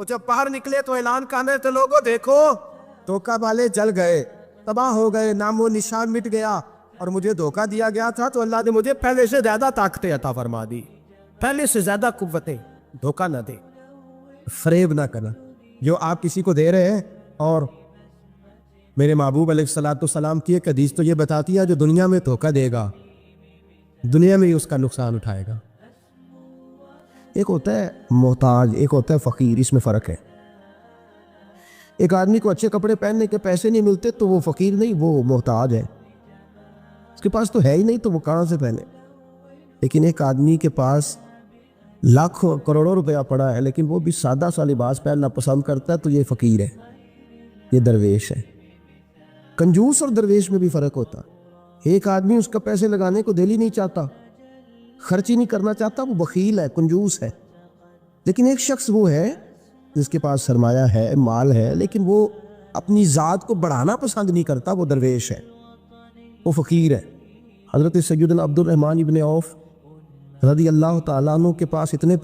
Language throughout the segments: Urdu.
وہ جب باہر نکلے تو اعلان کرنے تھے لوگوں دیکھو دھوکہ والے جل گئے، تباہ ہو گئے، نام و نشان مٹ گیا، اور مجھے دھوکہ دیا گیا تھا تو اللہ نے مجھے پہلے سے زیادہ طاقتیں عطا فرما دی، پہلے سے زیادہ قوتیں۔ دھوکہ نہ دے، فریب نہ کرنا جو آپ کسی کو دے رہے ہیں۔ اور میرے محبوب علیہ السلام کی ایک حدیث تو یہ بتاتی ہے جو دنیا میں دھوکہ دے گا دنیا میں ہی اس کا نقصان اٹھائے گا۔ ایک ہوتا ہے محتاج، ایک ہوتا ہے فقیر، اس میں فرق ہے۔ ایک آدمی کو اچھے کپڑے پہننے کے پیسے نہیں ملتے تو وہ فقیر نہیں، وہ محتاج ہے، اس کے پاس تو ہے ہی نہیں تو وہ کہاں سے پہنے۔ لیکن ایک آدمی کے پاس لاکھوں کروڑوں روپیہ پڑا ہے لیکن وہ بھی سادہ سا لباس پہننا پسند کرتا ہے تو یہ فقیر ہے، یہ درویش ہے۔ کنجوس اور درویش میں بھی فرق ہوتا ہے۔ ایک آدمی اس کا پیسے لگانے کو دل ہی نہیں چاہتا، خرچ ہی نہیں کرنا چاہتا، وہ بخیل ہے، کنجوس ہے۔ لیکن ایک شخص وہ ہے جس کے پاس سرمایہ ہے، مال ہے، لیکن وہ اپنی ذات کو بڑھانا پسند نہیں کرتا، وہ درویش ہے، وہ فقیر ہے۔ حضرت سیدنا عبد الرحمن ابن عوف رضی اللہ تعالیٰ عنہ کے پاس اتنے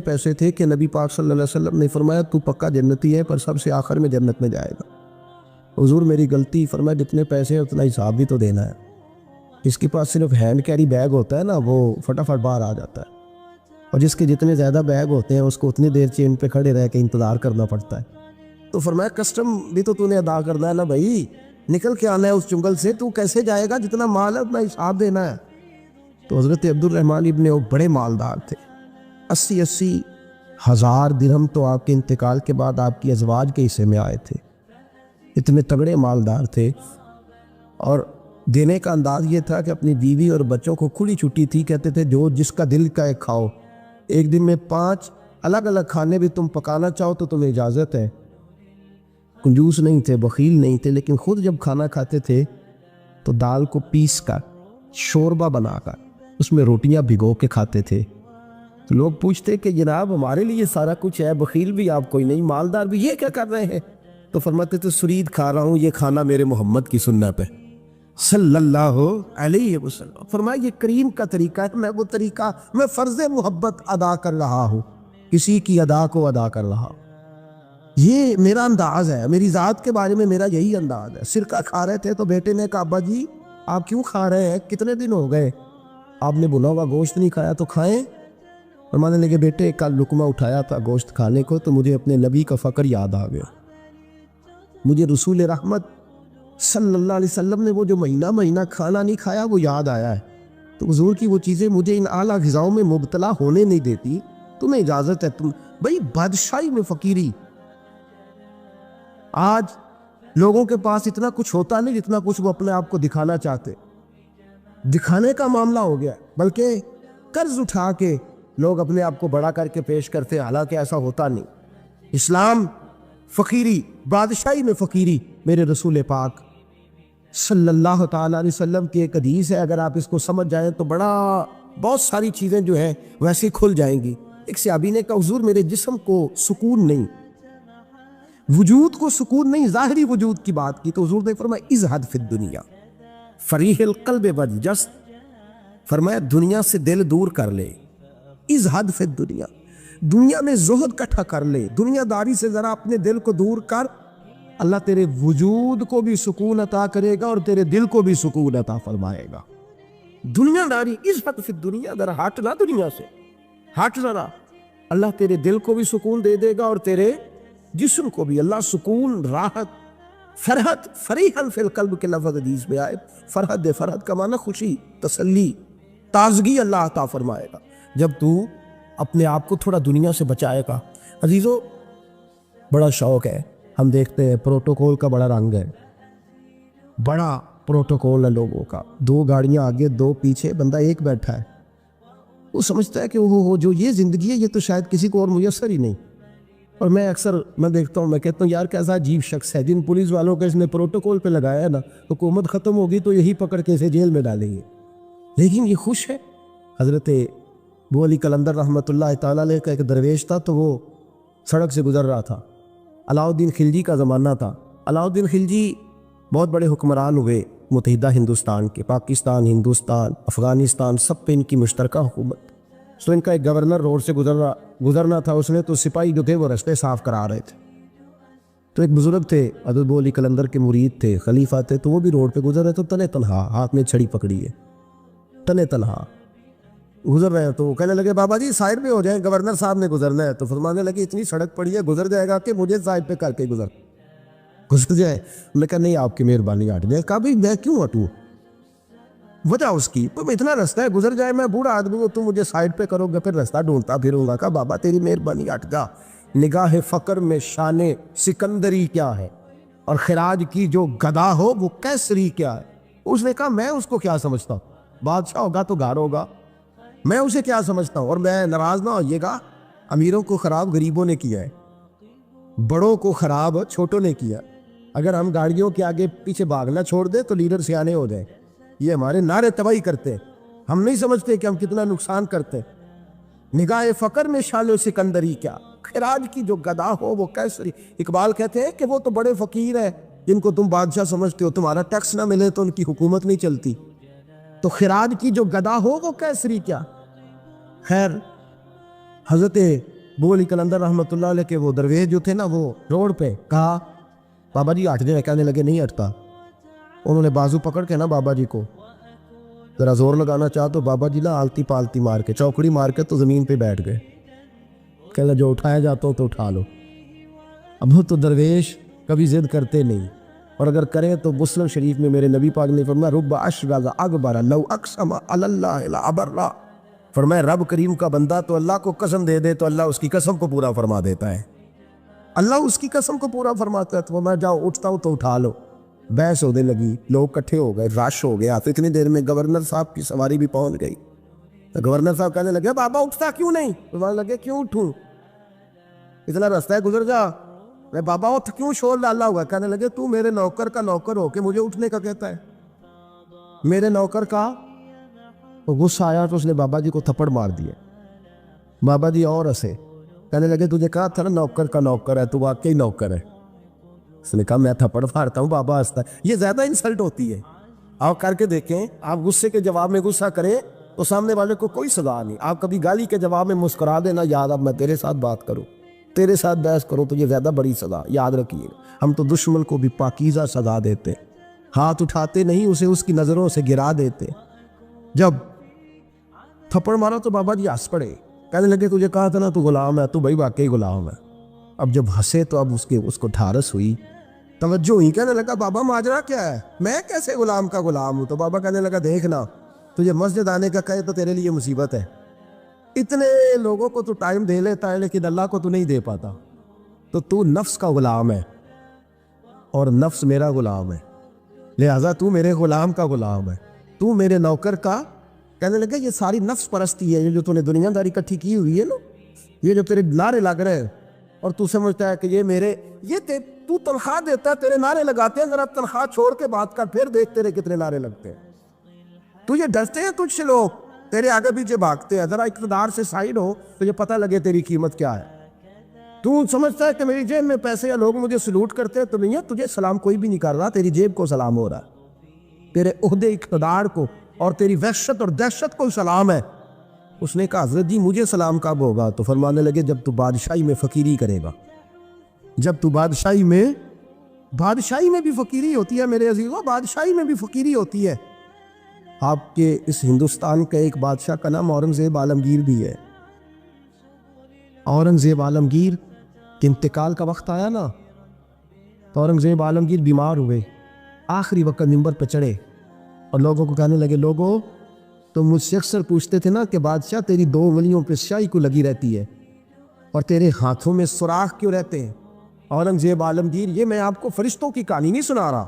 پیسے تھے کہ نبی پاک صلی اللہ علیہ وسلم نے فرمایا تو پکا جنتی ہے پر سب سے آخر میں جنت میں جائے گا۔ حضور میری غلطی، فرمایا جتنے پیسے ہیں اتنا حساب بھی تو دینا ہے۔ جس کے پاس صرف ہینڈ کیری بیگ ہوتا ہے نا وہ فٹافٹ باہر آ جاتا ہے، اور جس کے جتنے زیادہ بیگ ہوتے ہیں اس کو اتنی دیر چین پہ کھڑے رہ کے انتظار کرنا پڑتا ہے۔ تو فرمایا کسٹم بھی تو نے ادا کرنا ہے نا بھائی، نکل کے آنا ہے اس جنگل سے، تو کیسے جائے گا؟ جتنا مال ہے اتنا حساب دینا ہے۔ تو حضرت عبد الرحمن ابن عوف بڑے مالدار تھے، 80 ہزار درہم تو آپ کے انتقال کے بعد آپ کی ازواج کے حصے میں آئے تھے، اتنے تگڑے مالدار تھے۔ اور دینے کا انداز یہ تھا کہ اپنی بیوی اور بچوں کو کھلی چھٹی تھی، کہتے تھے جو جس کا دل کا ایک کھاؤ، ایک دن میں 5 الگ الگ کھانے بھی تم پکانا چاہو تو تمہیں اجازت ہے۔ کنجوس نہیں تھے، بخیل نہیں تھے، لیکن خود جب کھانا کھاتے تھے تو دال کو پیس کر شوربہ بنا کر اس میں روٹیاں بھگو کے کھاتے تھے۔ تو لوگ پوچھتے کہ جناب ہمارے لیے سارا کچھ ہے، بخیل بھی آپ کوئی نہیں، مالدار بھی، یہ کیا کر رہے ہیں؟ تو فرماتے تھے سرید کھا رہا ہوں، یہ کھانا میرے محمد کی سنت ہے صلی اللہ علیہ وسلم۔ فرمایا یہ کریم کا طریقہ ہے، میں وہ طریقہ، میں فرض محبت ادا کر رہا ہوں، کسی کی ادا کو ادا کر رہا ہوں، یہ میرا انداز ہے، میری ذات کے بارے میں میرا یہی انداز ہے۔ سرکہ کھا رہے تھے تو بیٹے نے کہا ابا جی آپ کیوں کھا رہے ہیں، کتنے دن ہو گئے آپ نے بنا ہوا گوشت نہیں کھایا، تو کھائیں۔ فرمانے لگے بیٹے کل لقمہ اٹھایا تھا گوشت کھانے کو تو مجھے اپنے نبی کا فقر یاد آ گیا، مجھے رسول رحمت صلی اللہ علیہ وسلم نے وہ جو مہینہ کھانا نہیں کھایا وہ یاد آیا ہے، تو حضور کی وہ چیزیں مجھے ان اعلیٰ غذاؤں میں مبتلا ہونے نہیں دیتی، تمہیں اجازت ہے۔ تم بھائی بادشاہی میں فقیری، آج لوگوں کے پاس اتنا کچھ ہوتا نہیں جتنا کچھ وہ اپنے آپ کو دکھانا چاہتے، دکھانے کا معاملہ ہو گیا، بلکہ قرض اٹھا کے لوگ اپنے آپ کو بڑا کر کے پیش کرتے، حالانکہ ایسا ہوتا نہیں۔ اسلام فقیری، بادشاہی میں فقیری، میرے رسول پاک صلی اللہ تعالیٰ علیہ وسلم کی ایک حدیث ہے، اگر آپ اس کو سمجھ جائیں تو بہت ساری چیزیں جو ہیں ویسے کھل جائیں گی۔ ایک صحابی نے کہا حضور میرے جسم کو سکون نہیں، وجود کو سکون نہیں، ظاہری وجود کی بات کی، تو حضور نے فرمایا ازہد فی الدنیا فریح القلب والجسد، فرمایا دنیا سے دل دور کر لے، ازہد فی الدنیا، دنیا میں زہد اکٹھا کر لے، دنیا داری سے ذرا اپنے دل کو دور کر، اللہ تیرے وجود کو بھی سکون عطا کرے گا اور تیرے دل کو بھی سکون عطا فرمائے گا۔ دنیا داری، ازہد فی الدنیا، ذرا ہٹ لا دنیا سے، ہٹ ذرا، اللہ تیرے دل کو بھی سکون دے دے گا اور تیرے جسم کو بھی۔ اللہ سکون، راحت، فرحت، فریحاً فی القلب کے لفظ حدیث میں آئے، فرحت کا معنی خوشی، تسلی، تازگی اللہ عطا فرمائے گا جب تو اپنے آپ کو تھوڑا دنیا سے بچائے گا۔ عزیزو بڑا شوق ہے، ہم دیکھتے ہیں پروٹوکول کا بڑا رنگ ہے، بڑا پروٹوکول ہے لوگوں کا، 2 گاڑیاں آگے 2 پیچھے، بندہ ایک بیٹھا ہے، وہ سمجھتا ہے کہ وہ جو یہ زندگی ہے یہ تو شاید کسی کو اور میسر ہی نہیں۔ اور میں اکثر دیکھتا ہوں، میں کہتا ہوں یار کیسا عجیب شخص ہے، جن پولیس والوں کا اس نے پروٹوکول پہ لگایا ہے نا، حکومت ختم ہوگی تو یہی پکڑ کے اسے جیل میں ڈالیں گے، لیکن یہ خوش ہے۔ حضرت ابو علی قلندر رحمۃ اللہ تعالیٰ علیہ کا ایک درویش تھا، تو وہ سڑک سے گزر رہا تھا، علاؤ الدین خلجی کا زمانہ تھا۔ علاؤ الدین خلجی بہت بڑے حکمران ہوئے متحدہ ہندوستان کے، پاکستان، ہندوستان، افغانستان، سب پہ ان کی مشترکہ حکومت۔ تو ان کا ایک گورنر روڈ سے گزر رہا، گزرنا تھا اس نے تو سپاہی جو تھے وہ رستے صاف کرا رہے تھے. تو ایک بزرگ تھے حضرت ابو علی قلندر کے مرید تھے, خلیفہ تھے, تو وہ بھی روڈ پہ گزر رہے تو تنے تنہا ہاتھ میں چھڑی پکڑی ہے, تنے تنہا گزر رہے ہیں. تو وہ کہنے لگے بابا جی سائڈ پہ ہو جائیں, گورنر صاحب نے گزرنا ہے. تو فرمانے لگے اتنی سڑک پڑی ہے گزر جائے گا کہ مجھے سائڈ پہ کر کے گزر جائے. میں کہا نہیں آپ کی مہربانی ہٹ جائے. کہا بھائی میں کیوں ہٹوں, وجہ اس کی تو اتنا رستہ ہے گزر جائے, میں بوڑھا آدمی ہوں, تم مجھے سائڈ پہ کرو گے پھر رستہ ڈھونڈتا پھروں گا. کہا بابا تیری مہربانی ہٹ جا, نگاہ فقر میں شان سکندری کیا ہے اور خراج کی جو گدا ہو وہ کیسری کیا ہے. اس نے کہا میں اس کو کیا سمجھتا ہوں, بادشاہ ہوگا تو گھر ہوگا, میں اسے کیا سمجھتا ہوں. اور میں ناراض نہ ہوئیے گا, امیروں کو خراب غریبوں نے کیا ہے, بڑوں کو خراب چھوٹوں نے کیا. اگر ہم گاڑیوں کے آگے پیچھے بھاگنا چھوڑ دیں تو لیڈر سیانے ہو جائیں. یہ ہمارے نعرے تباہی کرتے ہیں, ہم نہیں سمجھتے کہ ہم کتنا نقصان کرتے. نگاہ فقر میں شان و سکندری کیا, خراج کی جو گدا ہو وہ کیسری. اقبال کہتے ہیں کہ وہ تو بڑے فقیر ہیں جن کو تم بادشاہ سمجھتے ہو, تمہارا ٹیکس نہ ملے تو ان کی حکومت نہیں چلتی. تو خراج کی جو گدا ہو وہ کیسری کیا. خیر حضرت ابو علی قلندر رحمۃ اللہ علیہ کے وہ درویش جو تھے نا, وہ روڈ پہ کہا بابا جی ہٹ جائیں. کہنے لگے نہیں ہٹتا. انہوں نے بازو پکڑ کے نا بابا جی کو ذرا زور لگانا چاہا تو بابا جی نا آلتی پالتی مار کے چوکڑی مار کے تو زمین پہ بیٹھ گئے. کہنا جو اٹھایا جاتا ہو تو اٹھا لو. اب تو درویش کبھی ضد کرتے نہیں, اور اگر کریں تو مسلم شریف میں میرے نبی پاک نے فرمایا رب اشغل اکبر لو اقسم علی اللہ لابرہ. فرمایا رب کریم کا بندہ تو اللہ کو قسم دے دے تو اللہ اس کی قسم کو پورا فرما دیتا ہے, اللہ اس کی قسم کو پورا فرماتا ہے. تو میں جاؤ اٹھتا ہوں تو اٹھا لو. بحث ہونے لگی, لوگ کٹھے ہو گئے, رش ہو گیا. تو اتنی دیر میں گورنر صاحب کی سواری بھی پہنچ گئی. تو گورنر صاحب کہنے لگے بابا اٹھتا کیوں نہیں. فرمانے لگے کیوں اٹھوں, اتنا رستہ ہے گزر جا. میں بابا اٹھ کیوں شور ڈالا ہوا. کہنے لگے تو میرے نوکر کا نوکر ہو کے مجھے اٹھنے کا کہتا ہے. میرے نوکر کا. تو غصہ آیا تو اس نے بابا جی کو تھپڑ مار دیا. بابا جی اور ہنسے, کہنے لگے تجھے کہا تھا نا نوکر کا نوکر ہے, تو واقعی نوکر ہے. اس نے کہا میں تھپڑ مارتا ہوں. بابا ہنستا ہے. یہ زیادہ انسلٹ ہوتی ہے. آپ کر کے دیکھیں, آپ غصے کے جواب میں غصہ کریں تو سامنے والے کو کوئی سزا نہیں. آپ کبھی گالی کے جواب میں مسکرا دینا, یاد اب میں تیرے ساتھ بات کروں, تیرے ساتھ بحث کروں, تو یہ زیادہ بڑی سزا. یاد رکھیے ہم تو دشمن کو بھی پاکیزہ سزا دیتے, ہاتھ اٹھاتے نہیں, اسے اس کی نظروں سے گرا دیتے. جب تھپڑ مارا تو بابا جی ہنس پڑے. کہنے لگے تجھے کہا تھا نا تو غلام ہے, تو بھائی واقعی غلام ہے. اب جب ہنسے تو اب اس کو ٹھارس ہوئی, توجہ ہوئی. کہنے لگا بابا ماجرا کیا ہے, میں کیسے غلام کا غلام ہوں. تو بابا کہنے لگا دیکھنا, تجھے مسجد آنے کا کہے تو تیرے لیے مصیبت ہے. اتنے لوگوں کو تو ٹائم دے لیتا ہے لیکن اللہ کو تو نہیں دے پاتا. تو نفس کا غلام ہے اور نفس میرا غلام ہے, لہٰذا تو میرے غلام کا غلام ہے, تو میرے نوکر کا. کہنے لگا یہ ساری نفس پرستی ہے, یہ جو تو نے دنیا داری اکٹھی کی ہوئی ہے نا, یہ جو تیرے نعرے لگ رہے ہیں اور تو سمجھتا ہے کہ یہ میرے, یہ تو تنخواہ دیتا ہے, تیرے نعرے لگاتے ہیں. ذرا تنخواہ چھوڑ کے بات کر, پھر دیکھ تیرے کتنے نعرے لگتے ہیں. تجھے ڈرتے ہیں تجھ سے لوگ, تیرے آگے پیچھے بھاگتے ہیں. ذرا اقتدار سے سائڈ ہو تو یہ پتہ لگے تیری قیمت کیا ہے. تو سمجھتا ہے کہ میری جیب میں پیسے یا لوگ مجھے سلوٹ کرتے ہیں, تو نہیں ہے. تجھے سلام کوئی بھی نہیں کر رہا, تیری جیب کو سلام ہو رہا ہے, تیرے عہدے اقتدار کو اور تیری وحشت اور دہشت کو سلام ہے. اس نے کہا حضرت جی مجھے سلام کب ہوگا. تو فرمانے لگے جب تو بادشاہی میں فقیری کرے گا, جب تو بادشاہی میں بھی فقیری ہوتی ہے میرے عزیزوں, بادشاہی میں بھی فقیری ہوتی ہے. آپ کے اس ہندوستان کا ایک بادشاہ کا نام اورنگزیب عالمگیر بھی ہے. اورنگزیب عالمگیر کے انتقال کا وقت آیا نا, تو اورنگزیب عالمگیر بیمار ہوئے. آخری وقت ممبر پہ چڑھے اور لوگوں کو کہنے لگے لوگوں تو مجھ سے اکثر پوچھتے تھے نا کہ بادشاہ تیری 2 انگلیوں پہ سیاہی کو لگی رہتی ہے اور تیرے ہاتھوں میں سوراخ کیوں رہتے ہیں. اورنگزیب عالمگیر یہ میں آپ کو فرشتوں کی کہانی نہیں سنا رہا,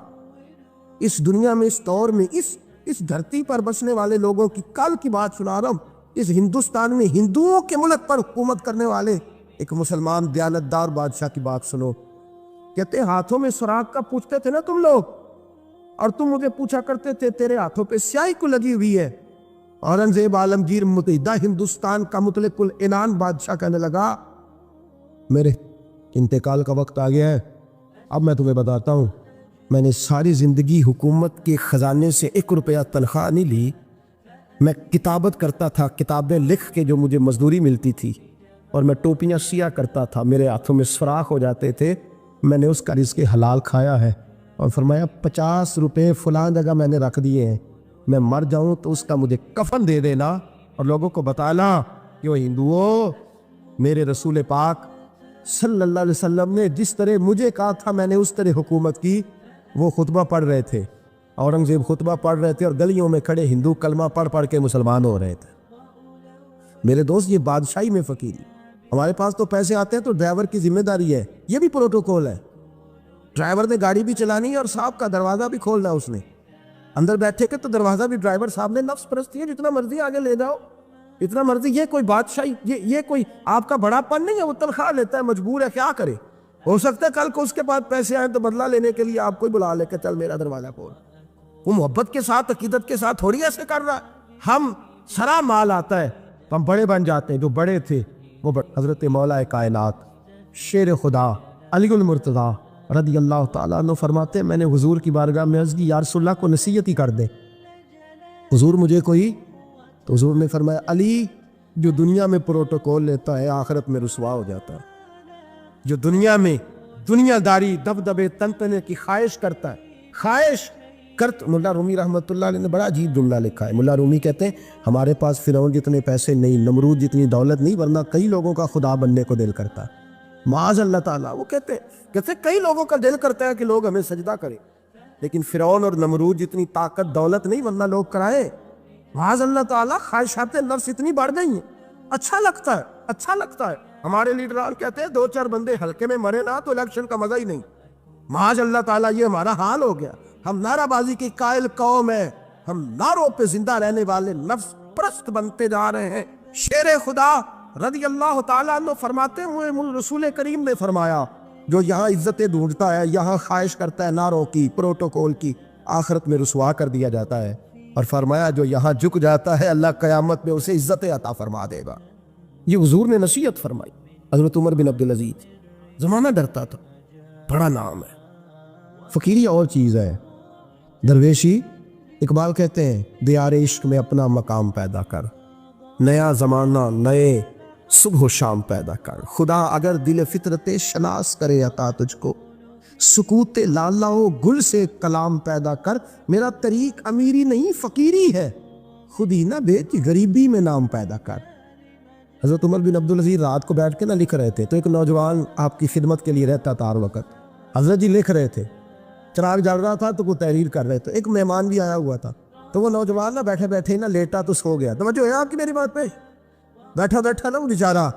اس دنیا میں, اس دور میں, اس دھرتی پر بسنے والے لوگوں کی کل کی بات سنا رہا ہوں. اس ہندوستان میں ہندوؤں کے ملک پر حکومت کرنے والے ایک مسلمان دیانتدار بادشاہ کی بات سنو. کہتے ہاتھوں میں سوراخ کا پوچھتے تھے نا تم لوگ, اور تم مجھے پوچھا کرتے تھے تیرے ہاتھوں پہ سیاہی کو لگی ہوئی ہے. اورنگزیب عالمگیر متحدہ ہندوستان کا مطلق العنان بادشاہ کہنے لگا میرے انتقال کا وقت آ گیا ہے. اب میں تمہیں بتاتا ہوں, میں نے ساری زندگی حکومت کے خزانے سے 1 روپیہ تنخواہ نہیں لی. میں کتابت کرتا تھا, کتابیں لکھ کے جو مجھے مزدوری ملتی تھی اور میں ٹوپیاں سیا کرتا تھا، میرے ہاتھوں میں سوراخ ہو جاتے تھے، میں نے اس کا رزق حلال کھایا ہے۔ اور فرمایا 50 روپے فلاں جگہ میں نے رکھ دیے ہیں، میں مر جاؤں تو اس کا مجھے کفن دے دینا اور لوگوں کو بتانا کہ وہ ہندوؤں، میرے رسول پاک صلی اللہ علیہ وسلم نے جس طرح مجھے کہا تھا میں نے اس طرح حکومت کی۔ وہ خطبہ پڑھ رہے تھے، اورنگزیب خطبہ پڑھ رہے تھے اور گلیوں میں کھڑے ہندو کلمہ پڑھ پڑھ کے مسلمان ہو رہے تھے۔ میرے دوست، یہ بادشاہی میں فقیری۔ ہمارے پاس تو پیسے آتے ہیں تو ڈرائیور کی ذمہ داری ہے، یہ بھی پروٹوکول ہے۔ ڈرائیور نے گاڑی بھی چلانی ہے اور صاحب کا دروازہ بھی کھولنا، اس نے اندر بیٹھے کے تو دروازہ بھی ڈرائیور صاحب نے، نفس پرستی ہے، جتنا مرضی آگے لے جاؤ، اتنا مرضی۔ یہ کوئی بادشاہی، یہ کوئی آپ کا بڑا پن نہیں ہے، وہ تنخواہ لیتا ہے، مجبور ہے، کیا کرے۔ ہو سکتا ہے کل کو اس کے پاس پیسے آئیں تو بدلہ لینے کے لیے آپ کو بلا لے کہ چل میرا دروازہ کھول۔ وہ محبت کے ساتھ، عقیدت کے ساتھ تھوڑی ایسے کر رہا ہے۔ ہم سرا مال آتا ہے تو ہم بڑے بن جاتے ہیں۔ جو بڑے تھے وہ حضرت مولا کائنات شیر خدا علی المرتضیٰ رضی اللہ تعالیٰ عنہ فرماتے ہیں، میں نے حضور کی بارگاہ میں عرض کی، یا رسول اللہ کو نصیحت ہی کر دیں حضور مجھے کوئی۔ تو حضور نے فرمایا، علی جو دنیا میں پروٹوکول لیتا ہے آخرت میں رسوا ہو جاتا ہے۔ جو دنیا میں دنیا داری، دبدبے، تنتنے کی خواہش کرتا ہے، خواہش کرت۔ ملا رومی رحمۃ اللہ علیہ نے بڑا عجیب جملہ لکھا ہے۔ ملا رومی کہتے ہیں ہمارے پاس فرعون جتنے پیسے نہیں، نمرود جتنی دولت نہیں، ورنہ کئی لوگوں کا خدا بننے کو دل کرتا ہے، معاذ اللہ تعالیٰ۔ وہ کہتے ہیں کئی لوگوں کا دل کرتا ہے کہ لوگ ہمیں سجدہ کریں، لیکن فرعون اور نمرود جتنی طاقت دولت نہیں، ورنہ لوگ کرائیں، معاذ اللہ تعالیٰ۔ خواہشات نفس اتنی بڑھ گئی ہیں، اچھا لگتا ہے، اچھا لگتا ہے۔ ہمارے لیڈران کہتے ہیں 2-4 بندے ہلکے میں مرے نہ تو الیکشن کا مزہ ہی نہیں۔ معاذ اللہ تعالیٰ یہ ہمارا حال ہو گیا۔ ہم نعرہ بازی کی قائل قوم ہے، ہم نعروں پہ زندہ رہنے والے نفس پرست بنتے جا رہے ہیں۔ شیر خدا رضی اللہ تعالیٰ عنہ فرماتے ہوئے رسول کریم نے فرمایا، جو یہاں عزتیں ڈھونڈتا ہے، یہاں خواہش کرتا ہے نعروں کی، پروٹوکول کی، آخرت میں رسوا کر دیا جاتا ہے۔ اور فرمایا جو یہاں جھک جاتا ہے اللہ قیامت میں اسے عزت عطا فرما دے گا۔ یہ حضور نے نصیحت فرمائی۔ حضرت عمر بن عبدالعزیز، زمانہ ڈرتا تھا، بڑا نام ہے۔ فقیری اور چیز ہے، درویشی۔ اقبال کہتے ہیں دیار عشق میں اپنا مقام پیدا کر، نیا زمانہ نئے صبح و شام پیدا کر۔ خدا اگر دل فطرت شناس کرے عطا تجھ کو، سکوت لالا و گل سے کلام پیدا کر۔ میرا طریق امیری نہیں فقیری ہے، خود ہی نہ بیچ غریبی میں نام پیدا کر۔ حضرت عمر بن عبدالعزیز رات کو بیٹھ کے نہ لکھ رہے تھے تو ایک نوجوان آپ کی خدمت کے لیے رہتا تھا ہر وقت۔ حضرت جی لکھ رہے تھے، چراغ جل رہا تھا تو وہ تحریر کر رہے تھے، ایک مہمان بھی آیا ہوا تھا تو وہ نوجوان نہ بیٹھے بیٹھے نہ لیٹا تو سو گیا۔ توجہ ہے آپ کی میری بات پہ؟ بیٹھا بیٹھا نا وہ بیچارہ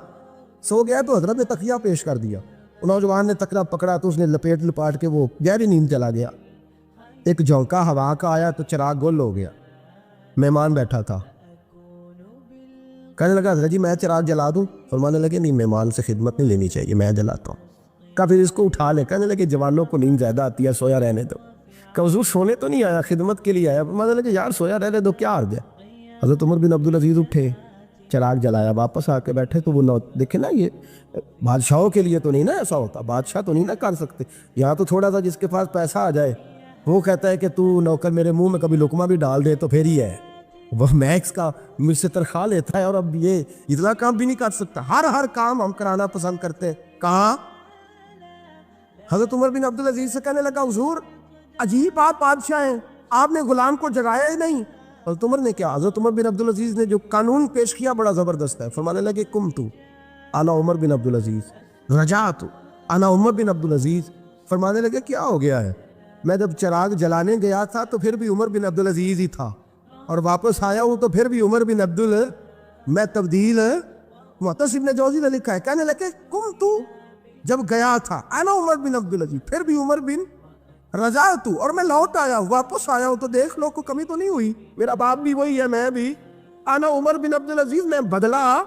سو گیا تو حضرت نے تکیہ پیش کر دیا۔ نوجوان نے تکیہ پکڑا تو اس نے لپیٹ لپاٹ کے وہ گہری نیند چلا گیا۔ ایک جھونکا ہوا کا آیا تو چراغ گل ہو گیا۔ مہمان بیٹھا تھا، کہنے لگا حضرت جی میں چراغ جلا دوں؟ فرمانے لگے نہیں، مہمان سے خدمت نہیں لینی چاہیے، میں جلاتا ہوں۔ کہا پھر اس کو اٹھا لے۔ کہنے لگے جوانوں کو نیند زیادہ آتی ہے، سویا رہنے دو۔ کہ حضور سونے تو نہیں آیا، خدمت کے لیے آیا۔ فرمانے لگے یار سویا رہنے دو، کیا عرض ہے۔ حضرت عمر بن عبدالعزیز اٹھے، چراغ جلایا، واپس آ کے بیٹھے تو وہ دیکھے نا، یہ بادشاہوں کے لیے تو نہیں نا ایسا ہوتا، بادشاہ تو نہیں نا کر سکتے، یہاں تو تھوڑا سا جس کے پاس پیسہ آ جائے وہ کہتا ہے کہ تو نوکر میرے منہ میں کبھی لقمہ بھی ڈال دے تو پھر ہی ہے، وہ میکس کا مجھ سے تنخواہ لیتا ہے اور اب یہ اتنا کام بھی نہیں کر سکتا۔ ہر کام ہم کرانا پسند کرتے ہیں۔ کہاں؟ حضرت عمر بن عبدالعزیز سے کہنے لگا حضور عجیب آپ بادشاہ ہیں، آپ نے غلام کو جگایا ہی نہیں۔ حضرت عمر نے کیا؟ حضرت عمر بن عبدالعزیز نے جو قانون پیش کیا بڑا زبردست ہے۔ فرمانے لگے قمت انا عمر بن عبدالعزیز رجعت انا عمر بن عبدالعزیز۔ فرمانے لگے کیا ہو گیا ہے؟ میں جب چراغ جلانے گیا تھا تو پھر بھی عمر بن عبدالعزیز ہی تھا، اور واپس آیا ہوں تو پھر بھی عمر بن میں تبدیل معتصم نے جوزی نے لکھا ہے۔ کہنے لگے قمت، جب گیا تھا انا عمر بن عبدالعزیز، پھر بھی عمر بن رجعت، اور میں لوٹ آیا ہوں، واپس آیا ہوں تو دیکھ لو کوئی کمی تو نہیں ہوئی، میرا باپ بھی وہی ہے، میں بھی انا عمر بن عبدالعزیز۔ میں بدلا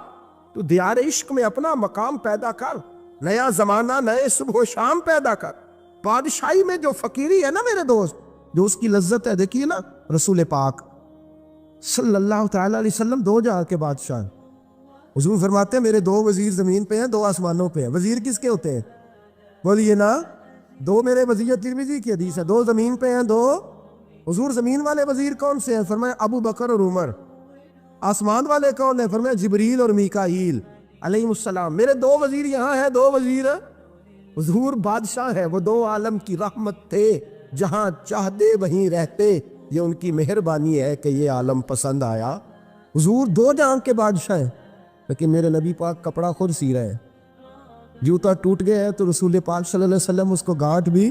تو دیار عشق میں اپنا مقام پیدا کر، نیا زمانہ نئے صبح و شام پیدا کر۔ بادشاہی میں جو فقیری ہے نا میرے دوست، جو اس کی لذت ہے، دیکھیے نا رسول پاک صلی اللہ تعالیٰ علیہ وسلم 2 جہاں کے بادشاہ ہیں۔ حضور فرماتے ہیں میرے 2 وزیر زمین پہ ہیں، 2 آسمانوں پہ ہیں۔ وزیر کس کے ہوتے ہیں؟ بولیے نا، 2 میرے وزیر ترمذی کی حدیث ہے، 2 زمین پہ ہیں، 2 حضور زمین والے وزیر کون سے ہیں؟ فرمایا ابو بکر اور عمر۔ آسمان والے کون ہیں؟ فرمایا جبریل اور میکائیل۔ علیہ السلام، میرے 2 وزیر یہاں ہیں، 2 وزیر حضور بادشاہ ہے، وہ 2 عالم کی رحمت تھے، جہاں چاہتے وہیں رہتے، یہ ان کی مہربانی ہے کہ یہ عالم پسند آیا۔ حضور 2 جہاں کے بادشاہ ہیں، لیکن میرے نبی پاک کپڑا خود سی رہے ہیں۔ جوتا ٹوٹ گیا ہے تو رسول پاک صلی اللہ علیہ وسلم اس کو گانٹھ بھی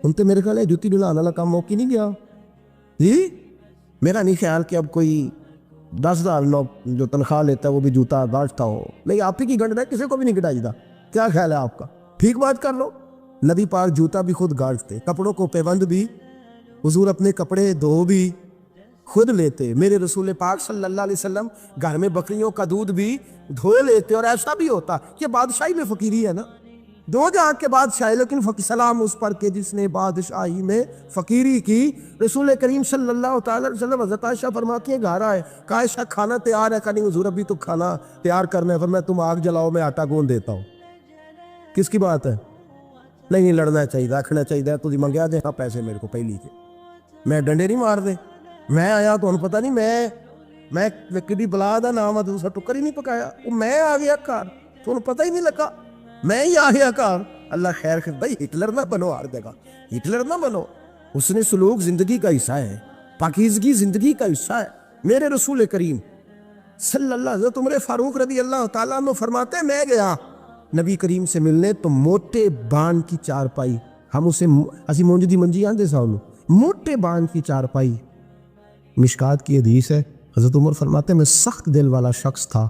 ان تے میرے خیال ہے جوتی ڈلانے والا کام موقع نہیں گیا جی۔ میرا نہیں خیال کہ اب کوئی 10,000 جو تنخواہ لیتا ہے وہ بھی جوتا گانٹھتا ہو، نہیں آپ ہی کی گنڈ ہے، کسی کو بھی نہیں گٹائی دا۔ کیا خیال ہے آپ کا؟ ٹھیک بات کر لو۔ نبی پاک جوتا بھی خود گانٹھتے، کپڑوں کو پیوند بھی، حضور اپنے کپڑے دھو بھی خود لیتے، میرے رسول پاک صلی اللہ علیہ وسلم گھر میں بکریوں کا دودھ بھی دھوئے لیتے، اور ایسا بھی ہوتا۔ یہ بادشاہی میں فقیری ہے نا، 2 جہاں کے بادشاہ، لیکن سلام اس پر کہ جس نے بادشاہی میں فقیری کی۔ رسول کریم صلی اللہ تعالی علیہ وسلم، حضرت عائشہ فرماتی ہیں گھر آئے، کہا عائشہ کھانا تیار ہے؟ کہا نہیں حضور ابھی تو کھانا تیار کرنا ہے۔ فرمایا تم آگ جلاؤ، میں آٹا گوندھ دیتا ہوں۔ کس کی بات ہے؟ نہیں لڑنا چاہیے، رکھنا چاہیے، تو منگیا دے پیسے میرے کو پہلی کے، میں ڈنڈے نہیں مار دے، میں آیا تو انہوں پتہ نہیں میں کدی بلا دا نام ہے، دوسرا ٹکر ہی نہیں پکایا، وہ میں آ گیا کار تو انہوں پتہ ہی نہیں لگا، میں ہی آ گیا کار۔ اللہ خیر کر، بھائی ہٹلر نہ بنو، ہر جگہ ہٹلر نہ بنو۔ حسن سلوک زندگی کا حصہ ہے، پاکیزگی زندگی کا حصہ ہے۔ میرے رسول کریم صلی اللہ علیہ وسلم، عمر فاروق رضی اللہ تعالیٰ عنہ فرماتے ہیں میں گیا نبی کریم سے ملنے تو موٹے بان کی چارپائی، ہم اسے اسی مونج دی منجی آندے ساؤنو، موٹے بان کی چارپائی، مشکات کی حدیث ہے۔ حضرت عمر فرماتے ہیں میں سخت دل والا شخص تھا،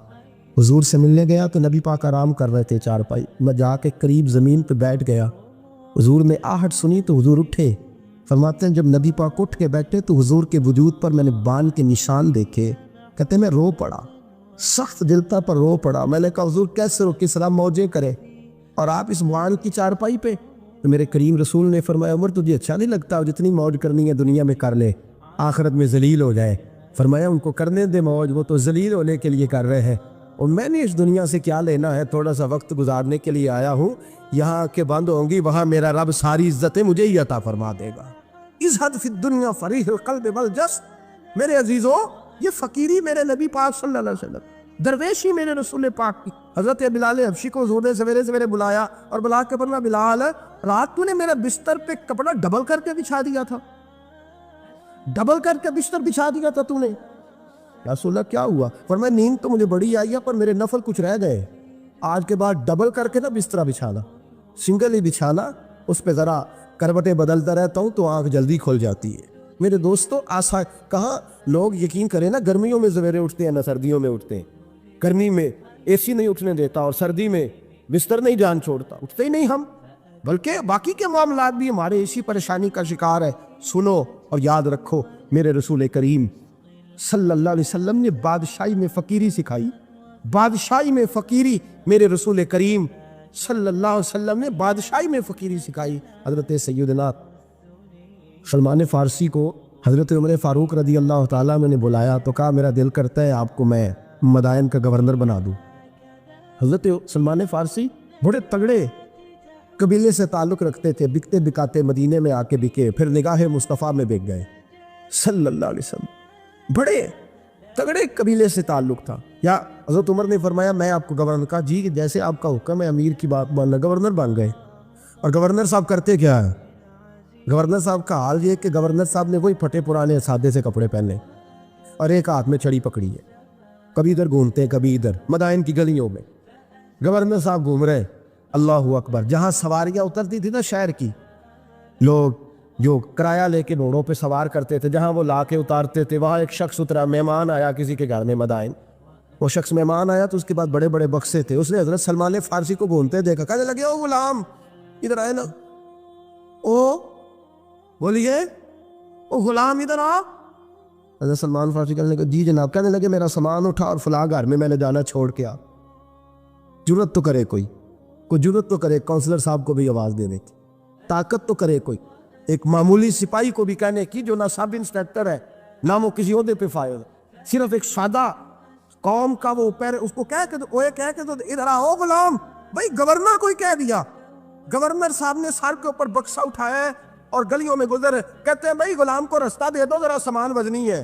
حضور سے ملنے گیا تو نبی پاک آرام کر رہے تھے چارپائی، میں جا کے قریب زمین پہ بیٹھ گیا، حضور نے آہٹ سنی تو حضور اٹھے۔ فرماتے ہیں جب نبی پاک اٹھ کے بیٹھے تو حضور کے وجود پر میں نے بان کے نشان دیکھے، کہتے ہیں میں رو پڑا، سخت دل تھا پر رو پڑا۔ میں نے کہا حضور کیسے رو، کس طرح موجیں کرے اور آپ اس بان کی چارپائی پہ؟ تو میرے کریم رسول نے فرمایا عمر تجھے اچھا نہیں لگتا، جتنی موج کرنی ہے دنیا میں کر لے، آخرت میں ذلیل ہو جائے۔ فرمایا ان کو کرنے دے موج، وہ تو ذلیل ہونے کے لیے کر رہے ہیں، اور میں نے اس دنیا سے کیا لینا ہے، تھوڑا سا وقت گزارنے کے لیے آیا ہوں، یہاں کے بند ہوں گی، وہاں میرا رب ساری عزتیں مجھے ہی عطا فرما دے گا۔ ازہد فی الدنیا فریح القلب والجس، میرے عزیزوں یہ فقیری میرے نبی پاک صلی اللہ علیہ وسلم، درویشی میرے رسول پاک کی۔ حضرت بلال حبشی کو حضور نے سویرے سویرے بلایا اور بلا کے فرمایا بلال رات تو نے میرا بستر پہ کپڑا ڈبل کر کے بچھا دیا تھا، ڈبل کر کے بستر بچھا دیا تھا تو نے۔ یا رسول اللہ کیا ہوا؟ فرمایا نیند تو مجھے بڑی آئی ہے پر میرے نفل کچھ رہ گئے، آج کے بعد ڈبل کر کے نا بسترا بچھانا، سنگل ہی بچھانا، اس پہ ذرا کروٹیں بدلتا رہتا ہوں تو آنکھ جلدی کھل جاتی ہے۔ میرے دوستو آسان کہاں لوگ یقین کریں نا، گرمیوں میں سویرے اٹھتے ہیں نہ سردیوں میں اٹھتے ہیں، گرمی میں اے سی نہیں اٹھنے دیتا اور سردی میں بستر نہیں جان چھوڑتا، اٹھتے ہی نہیں ہم، بلکہ باقی کے معاملات بھی ہمارے اسی پریشانی کا شکار ہے۔ سنو اور یاد رکھو، میرے رسول کریم صلی اللہ علیہ وسلم نے بادشاہی میں فقیری سکھائی، بادشاہی میں فقیری، میرے رسول کریم صلی اللہ علیہ وسلم نے بادشاہی میں فقیری سکھائی۔ حضرت سیدنا سلمان فارسی کو حضرت عمر فاروق رضی اللہ تعالیٰ نے بلایا تو کہا میرا دل کرتا ہے آپ کو میں مدائن کا گورنر بنا دوں۔ حضرت سلمان فارسی بڑے تگڑے قبیلے سے تعلق رکھتے تھے، بکتے بکاتے مدینے میں آ کے بکے، پھر نگاہ مصطفیٰ میں بک گئے صلی اللہ علیہ وسلم، بڑے تگڑے قبیلے سے تعلق تھا۔ یا حضرت عمر نے فرمایا میں آپ کو گورنر، کہا جی جیسے آپ کا حکم ہے، امیر کی بات ماننا، گورنر بن گئے۔ اور گورنر صاحب کرتے کیا ہے؟ گورنر صاحب کا حال یہ کہ گورنر صاحب نے وہی پھٹے پرانے سادے سے کپڑے پہنے اور ایک ہاتھ میں چھڑی پکڑی ہے، کبھی ادھر گھومتے کبھی ادھر، مدائن کی گلیوں میں گورنر صاحب گھوم رہے، اللہ اکبر۔ جہاں سواریاں اترتی تھی نا شہر کی، لوگ جو کرایہ لے کے گھوڑوں پہ سوار کرتے تھے، جہاں وہ لا کے اتارتے تھے، وہاں ایک شخص اترا، مہمان آیا کسی کے گھر میں مدائن، وہ شخص مہمان آیا تو اس کے بعد بڑے بڑے بکسے تھے، اس نے حضرت سلمان فارسی کو گھومتے دیکھا، کہنے لگے او غلام ادھر آئے نا، او بولیے او غلام ادھر آ۔ حضرت سلمان فارسی کہنے لگے جی جناب، کہنے لگے میرا سامان اٹھا اور فلاں گھر میں نے جانا چھوڑ کے آ۔ جرت تو کرے کوئی جرت تو کرے کونسلر صاحب کو بھی آواز دینے کی، طاقت تو کرے کوئی، ایک معمولی سپاہی کو بھی کہنے کی جو نہ سب انسپیکٹر ہے نہ وہ کسی عہدے پہ فائز، صرف ایک سادہ قوم کا وہ پیر، اس کو کہہ کے تو ادھر آؤ غلام، بھائی گورنر کوئی کہہ دیا۔ گورنر صاحب نے سر کے اوپر بکسا اٹھایا اور گلیوں میں گزر، کہتے ہیں بھائی غلام کو رستہ دے دو ذرا سامان وزنی ہے۔